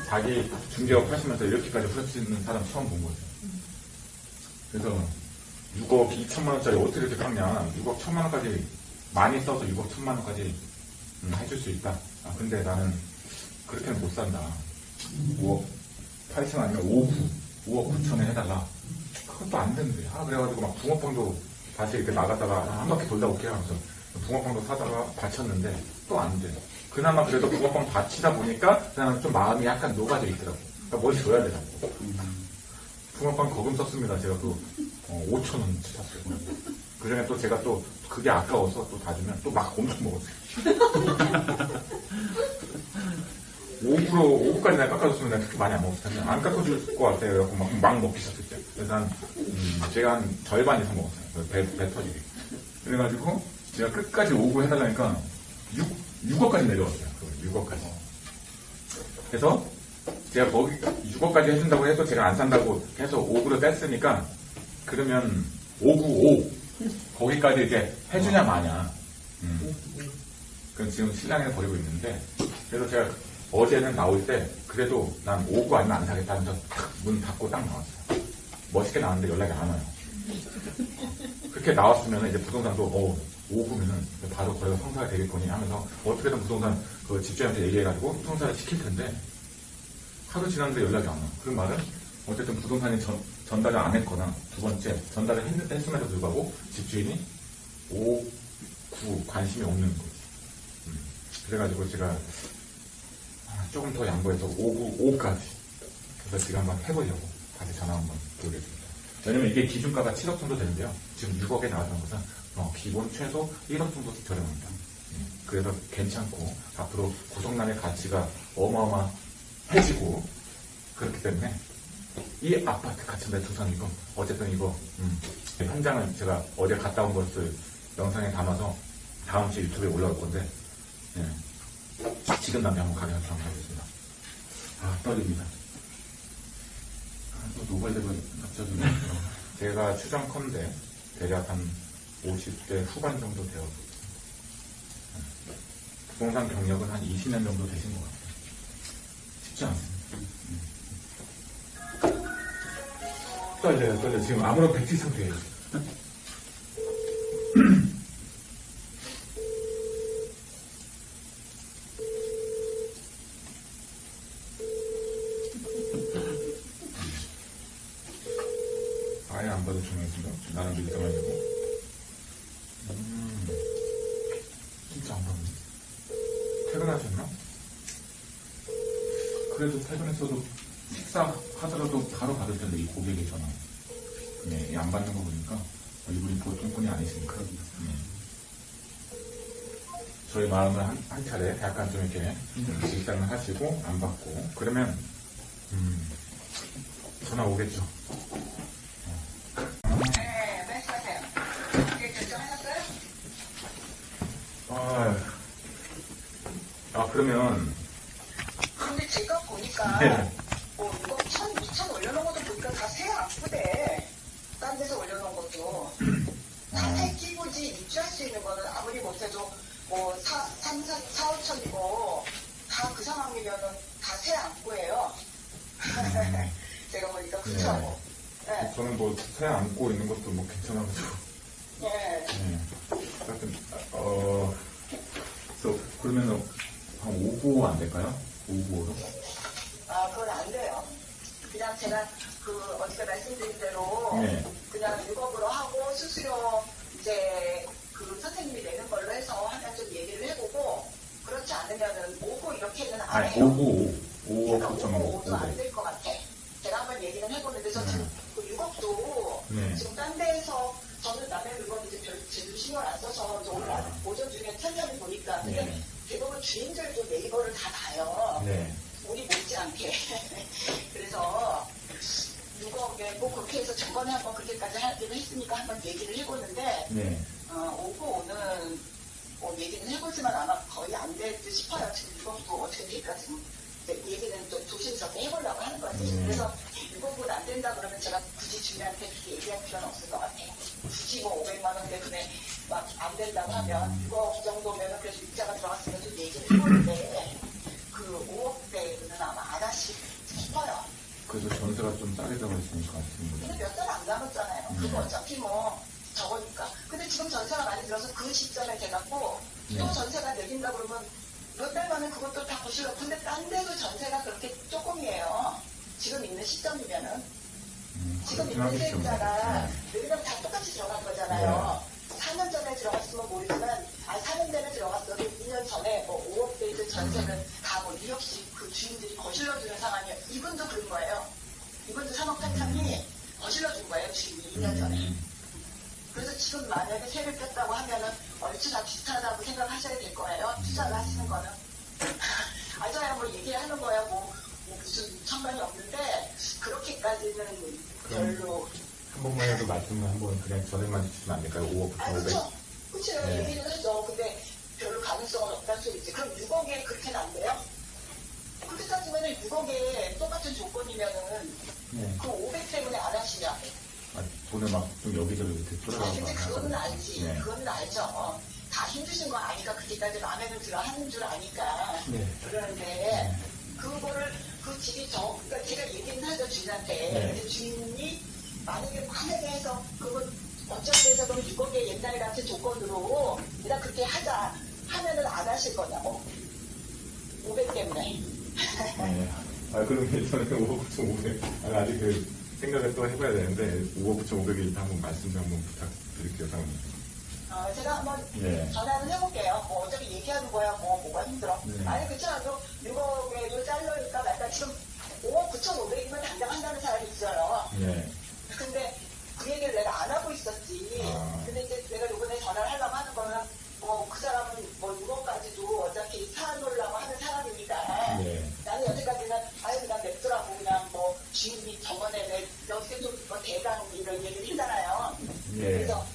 자기 중개업 하시면서 이렇게까지 후려치는 사람 처음 본 거죠. 그래서 6억 2천만 원짜리 어떻게 이렇게 깎냐. 6억 1천만 원까지 많이 써서 6억 1천만 원까지 해줄 수 있다. 아, 근데 나는 그렇게는 못 산다. 5억 8천 아니면 5억 9천에 해달라. 그것도 안 된대. 그래가지고 막 붕어빵도 다시 이렇게 나갔다가 한 바퀴 돌다 올게 하면서 붕어빵도 사다가 바쳤는데 또 안 돼. 그나마 그래도 붕어빵 바치다 보니까 그냥 좀 마음이 약간 녹아져 있더라고. 그러니까 뭘 줘야 되라고. 붕어빵 거금 썼습니다. 제가 또 5천 원치 샀어요. 그전에 또 제가 또 그게 아까워서 또 다 주면 또 막 엄청 먹었어요. 5%, 5%까지 내가 깎아줬으면 내가 그렇게 많이 안 먹었을 텐데, 안 깎아줄 것 같아요. 그래갖고 막 먹기 시작했죠. 그래서 제가 한 절반 이상 먹었어요. 배 터지게. 그래가지고, 제가 끝까지 5% 해달라니까, 6억까지 내려왔어요. 6억까지. 그래서, 제가 거기 6억까지 해준다고 해도 제가 안 산다고 해서 5% 뺐으니까, 그러면 595. 거기까지 이제 해주냐 마냐. 그럼 지금 신랑이를 버리고 있는데, 그래서 제가 어제는 나올 때 그래도 난 5구 아니면 안 사겠다 하면서 문 닫고 딱 나왔어요. 멋있게 나왔는데 연락이 안 와요. 그렇게 나왔으면 이제 부동산도 5구면은 바로 거기가 성사가 되겠거니 하면서 어떻게든 부동산 그 집주인한테 얘기해가지고 성사를 시킬 텐데 하루 지났는데 연락이 안 와. 그 말은 어쨌든 부동산이 전달을 안 했거나 두 번째 전달을 했음에도 불구하고 집주인이 5, 9 관심이 없는 거지. 그래가지고 제가 조금 더 양보해서 5까지. 그래서 지금 한번 해보려고 다시 전화 한번 드리겠습니다. 왜냐면 이게 기준가가 7억 정도 되는데요. 지금 6억에 나왔던 것은 기본 최소 1억 정도 저렴합니다. 그래서 괜찮고 앞으로 구성란의 가치가 어마어마해지고 그렇기 때문에 이 아파트 가치 매수선 이거 어쨌든 이거 현장을 제가 어제 갔다 온 것을 영상에 담아서 다음 주 유튜브에 올라올 건데 지금 남자 한번 가게 한번 하겠습니다. 떨립니다. 또 노발대고 갑자기 제가 추정컨대 대략 한 50대 후반 정도 되었고 부동산 경력은 한 20년 정도 되신 것 같아요. 쉽지 않습니다. 떨려요. 지금 아무런 백지 상태예요. 아예 안 받을 중요했습니다. 나는 믿지 말고. 진짜 안 받네. 퇴근하셨나? 그래도 퇴근했어도 식사하더라도 바로 받을 텐데, 이 고객의 전화. 네, 안 받는 거 보니까 이분이 보통 분이 아니시니까. 네. 저희 마음을 한 차례 약간 좀 이렇게 일단은 하시고 안 받고 그러면 전화 오겠죠. 네, 말씀하세요. 이게 결정하셨어요? 그러면 근데 제가 보니까 네. 이거 1,000, 2,000 올려놓은 것도 보니까 다 새 아프대. 딴 데서 올려놓은 것도. 다새 끼고지 입주할 수 있는 거는 아무리 못해도 3, 4, 5천이고 다 그 상황이면은 다 새 안고예요. 제가 보니까 그렇죠. 네. 저는 새 안고 있는 것도 괜찮아가지고. 네. 하여튼 그러면 한 5구 안 될까요? 5구로? 그건 안 돼요. 그냥 제가 어디가 말씀드린 대로 그냥 6억으로 하고 수수료 이제 선생님이 내는 걸로 해서 하나 좀 얘기를 해보고 그렇지 않으면은 5구 이렇게는 안 해요. 5억 9천 5도 안 될 것 같아. 제가 한번 얘기는 해보는데 저 지금 6억도 지금 딴 데에서 저는 남의 물건 이제 제대로 신경 안 써서 이제 오늘 오전 중에 천천히 보니까 근데 대부분 주인들도 네이버를 다 봐요. 우리 못지않게. 그래서 6억에 그렇게 해서 저번에 한번 그렇게까지 하기로 했으니까 한번 얘기를 해보는데 5는 얘기는 해보지만 아마 거의 안 될 듯 싶어요. 지금 6억도 어떻게 될까 지금 얘기는 좀 조심스럽게 해보려고 하는 거지. 그래서 6억은 안 된다 그러면 제가 굳이 주인한테 그렇게 얘기할 필요는 없을 것 같아요. 굳이 500만 원 때문에 막 안 된다고 하면 6억 정도면 그래서 입자가 들어갔으면 좀 얘기를 해보는데 그 5억대는 아마 안 하실 전세가 좀 싸게 들어가 있으니까 지금. 근데 몇 달 안 남았잖아요. 그거 어차피 뭐 적으니까. 근데 지금 전세가 많이 들어서 그 시점에 돼갖고 또 전세가 내린다 그러면 몇 달 만에 그것도 다 보시려고. 근데 딴 데도 전세가 그렇게 조금이에요. 지금 있는 시점이면은. 지금 그렇긴 있는 하겠죠. 세입자가 네. 여기는 다 똑같이 들어간 거잖아요. 4년 전에 들어갔으면 모르지만 4년 전에 들어갔어도 2년 전에 뭐 5억 대에서 전세는 다뭐 2억씩 그 주인들이 거실러 주는 상황이에요. 이분도 그런 거예요. 이분도 3억 8천이 거실러 준 거예요. 주인이 2년 전에. 그래서 지금 만약에 세를 뺐다고 하면은 얼추 다 비슷하다고 생각하셔야 될 거예요. 투자를 하시는 거는. 알잖아요. 뭐 얘기하는 거야. 뭐 무슨 상관이 없는데 그렇게까지는 별로. 한 번만 해도 말씀을 한번 그냥 전에만 해주시면 안 될까요? 5억부터 500. 그렇죠. 그렇죠. 네. 얘기는 하죠. 근데 별로 가능성은 없다는 소리지. 그럼 6억에 그렇게는 안 돼요? 그렇게 따지면은 6억에 똑같은 조건이면은 네. 그 500 때문에 안 하시냐? 아, 돈을 막 좀 여기저기 이렇게 아, 돌아가고. 근데 그거는 알지. 네. 그거는 알죠. 다 힘드신 거 아니까 그때까지 마음에는 들어 하는 줄 아니까 네. 그러는데 그거를 그 집이 그러니까 제가 얘기는 하죠 주인한테. 네. 근데 주인이 만약에 해서 그거 어쩔 때서 그럼 6억에 옛날 같은 조건으로 일단 그렇게 하자 하면은 안 하실 거냐고. 500 때문에. 네. 아, 그러면 저는 5억 9,500. 아직 그 생각을 또 해봐야 되는데, 5억 9,500에 일단 한번 말씀 좀 한번 부탁드릴게요, 사모님. 제가 한번 네. 전화를 해볼게요. 뭐 어차피 얘기하는 거야, 뭐가 힘들어. 네. 아니, 그렇지 않아도 6억에 잘러니까 말까 지금 5억 9,500이면 당장 한다는 사람이 있어요. 네. 근데 그 얘기를 내가 안 하고 있었지. 아. 근데 이제 내가 이번에 전화를 하려고 하는 거는 그 사람은 뭐 6억까지도 어차피 사놓으려고 하는 사람이니까. 네. 나는 여태까지는 그냥 냅더라고 그냥 뭐 주인이 저번에 여태 좀뭐 대강 이런 얘기를 했잖아요. 네. 그래서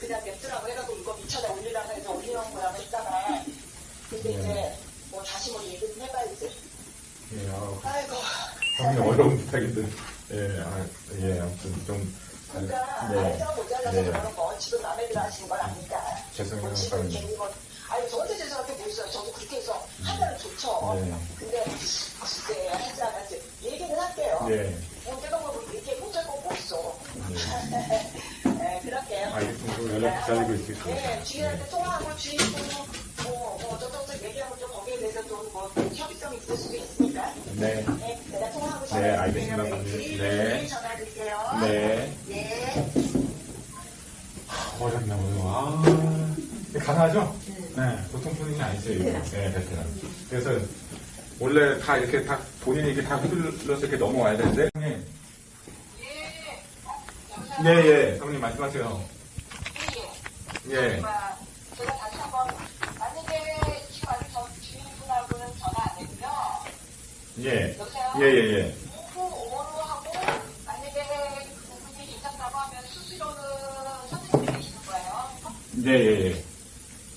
그냥 냅더라고 해가지고 이거 미쳐다 올리려고 해서 올리는 거라고 했잖아. 근데 네. 이제 뭐 다시 뭐 얘기를 해봐야지. 예, 아이고. 사모님 어려운 부탁인데. 예, 아무튼 좀. 그러니까 네. 알자 모자라서 네. 그러는 거 지금 마음에 들어 하시는 건 아니까. 죄송해요, 지금 사모님. 괜히 저한테 죄송할 게 뭐 있어요. 저도 그렇게 해서 하면 좋죠. 네. 근데 글쎄 하지 않았지. 얘기는 할게요. 네. 내가 뭐 얘기 못할 거 없어. 네. 네, 그럴게요. 알겠습니다. 그럼 연락 기다리고 있을게요. 네, 주인한테 통화하고 주인도 저쪽 얘기하고 좀 거기에 대해서 좀뭐 협의성이 있을 수도 있으니까. 네. 네, 내가 통화하고 네, 알겠습니다, 선생님. 네. 전화 드릴게요. 네. 네. 어렵나고요. 가능하죠? 네. 보통 분이 아니죠, 이거. 네, 베테랑. 그래서, 원래 다 이렇게 다, 본인이 이렇게 다 휘둘러서 이렇게 넘어와야 되는데, 사모님. 예, 사모님 말씀하세요. 예. 제가 다시 한번, 만약에 지금 아직 주인분하고는 전화 안 했고요. 예. 여보세요? 예. 오후로 하고, 만약에 그분이 괜찮다고 하면 수수료는 선생님이 계시는 거예요. 예.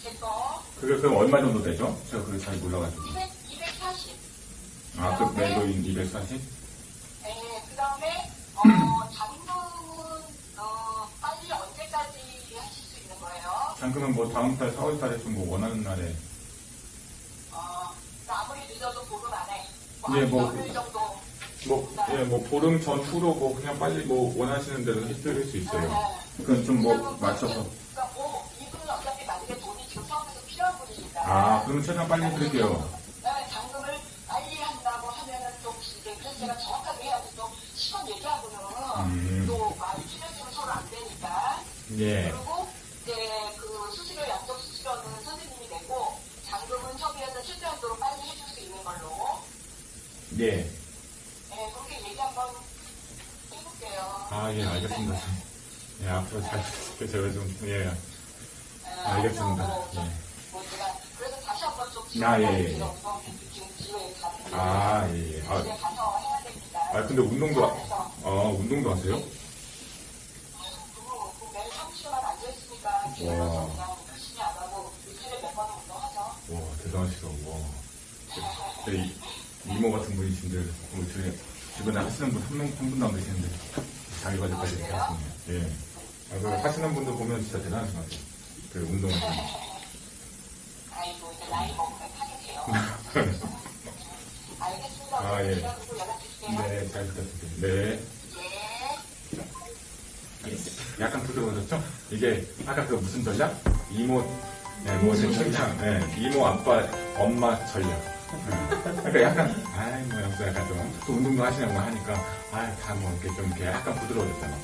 제 거. 그게 그럼 얼마 정도 되죠? 제가 그걸 잘 몰라가지고. 240. 아, 그 매도인 240? 네, 그 다음에, 잔금은, 빨리 언제까지 하실 수 있는 거예요? 잔금은 뭐 다음 달 4월 달에 좀 뭐 원하는 날에. 아무리 늦어도 보름 안에. 예, 뭐. 열흘 정도. 뭐 보름 전후로 뭐 그냥 빨리 뭐 원하시는 대로 해드릴 수 있어요. 그건 좀 뭐 맞춰서. 그러니까 뭐, 이분은 어차피 만약에 돈이 지금 처음에서 필요한 분이니까. 아, 그러면 최대한 빨리 해드릴게요. 잔금을 빨리 한다고 하면은 좀 길게. 그래서 제가 정확하게 해야지 또 시간 얘기하고는 또 많이 필요했으면 서로 안 되니까. 예. 그리고 이제 그 수수료, 양적 수수료는 선생님이 내고 잔금은 협의해서 실제한도로 빨리 해줄 수 있는 걸로. 예. 네, 그렇게 얘기 한번 해볼게요. 아, 예, 알겠습니다. 예, 앞으로 잘, 제가 좀, 예. 알겠습니다. 뭐 제가 그래서 다시 한번 좀 예. 지금 기회에 가는 아, 예. 집에 가서 해야 됩니다. 근데 운동도 하세요? 그리고 매일 30시간 앉아있으니까 기회로서 그냥 열심히 안 하고 일주일에 몇 번은 운동하죠. 와, 대단하시다. 와. 이모 같은 분이신데, 우리 주변에 하시는 분 한 분도 안 계시는데, 자기 관리까지 이렇게 하시네요. 예. 그 하시는 분들 보면 진짜 대단하신 것 같아요. 그 운동하시는 분. 아이고, 이제 나이 먹으면 타겠네요. 알겠습니다. 아, 예. 제가 그거 연락 주시면 네, 잘 부탁드립니다. 네. 약간 부드러워졌죠? 이게 아까 그 무슨 전략? 이모, 네, 뭐 칭찬, 네, 이모 아빠 엄마 전략. 그러니까 약간 아이 뭐 약간 좀 또 운동도 하시냐고 하니까 다 뭐 이렇게 좀 이렇게 약간 부드러워졌잖아요.